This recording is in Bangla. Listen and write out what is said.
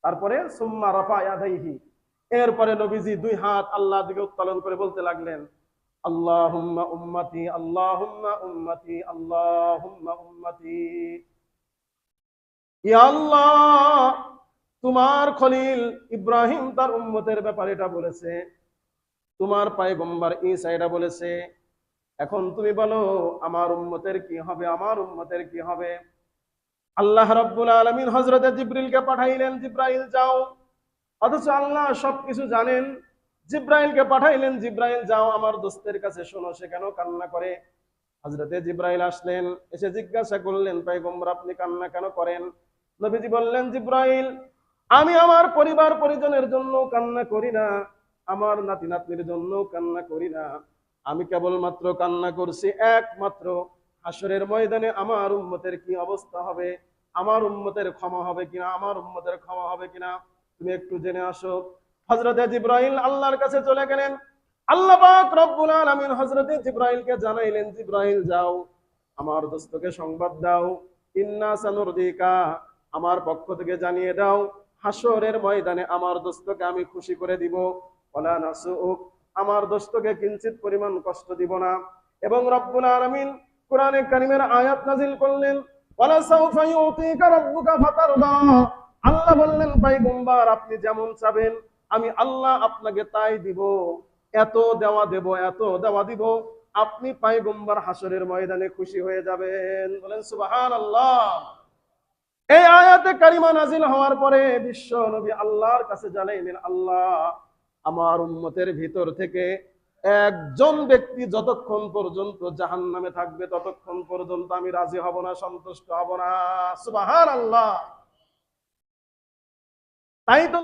তারপরে সুম্মা রাফা ইয়াদাইহি, এরপরে নবীজি দুই হাত আল্লাহর দিকে উত্তোলন করে বলতে লাগলেন, আল্লাহুম্মা উম্মতি আল্লাহুম্মা উম্মতি আল্লাহুম্মা উম্মতি। ইয়া আল্লাহ, তোমার খলিল ইব্রাহিম তার উম্মতের ব্যাপারে এটা বলেছে, তোমার পয়গম্বর ঈসা এটা বলেছে, এখন তুমি বলো আমার উম্মতের কি হবে, আমার উম্মতের কি হবে। আল্লাহ রাব্বুল আলামিন হযরতে জিবরিলকে পাঠাইলেন, জিব্রাইল যাও। অথচ আল্লাহ সবকিছু জানেন। জিব্রাইলকে পাঠাইলেন, জিব্রাইল যাও আমার দোস্তের কাছে, শোনো সে কেন কান্না করে। হযরতে জিব্রাইল আসলেন, এসে জিজ্ঞাসা করলেন, পয়গম্বর আপনি কান্না কেন করেন? নবীজি বললেন, জিব্রাইল, আমি আমার পরিবার পরিজনের জন্য কান্না করি না, আমার নাতি নাতনির জন্য কান্না করি না, আমি কেবলমাত্র কান্না করছি একমাত্র হাসরের ময়দানে আমার উম্মতের কি অবস্থা হবে, আমার উম্মতের ক্ষমা হবে কিনা, আমার উম্মতের ক্ষমা হবে কিনা, তুমি একটু জেনে আসো। হযরতে জিব্রাইল আল্লাহর কাছে চলে গেলেন। আল্লাহ পাক রব্বুল আলামিন হযরতে জিব্রাইলকে জানাইলেন, জিব্রাইল যাও আমার দোস্তকে সংবাদ দাও, ইন্না সানুরদিকা, আমার পক্ষ থেকে জানিয়ে দাও হাসরের ময়দানে আমার দোস্তকে আমি খুশি করে দিব, ওয়ালা নাসুক, আমার দোস্তকে কিঞ্চিত পরিমাণ কষ্ট দিব না। এবং রব্বুল আলামিন কোরআনে কারীমের আয়াত নাযিল করলেন, ওয়ালা সাউফা ইউতিকা রাব্বুকা ফাতারদা। আল্লাহ বললেন, পয়গম্বর আপনি যেমন চাবেন আমি আল্লাহ আপনাকে তাই দিব, এত দেওয়া দেব, এত দেওয়া দিব, আপনি পয়গম্বর হাসরের ময়দানে খুশি হয়ে যাবেন। বলেন সুবহানাল্লাহ। এই আয়াতে কারিমা নাজিল হওয়ার পরে বিশ্ব নবী আল্লাহর কাছে জানাইলেন, আল্লাহ আমার উম্মতের ভিতর থেকে একজন ব্যক্তি যতক্ষণ পর্যন্ত জাহান্নামে থাকবে ততক্ষণ পর্যন্ত আমি রাজি হব না, সন্তুষ্ট হব না। সুবহানাল্লাহ। তাই তো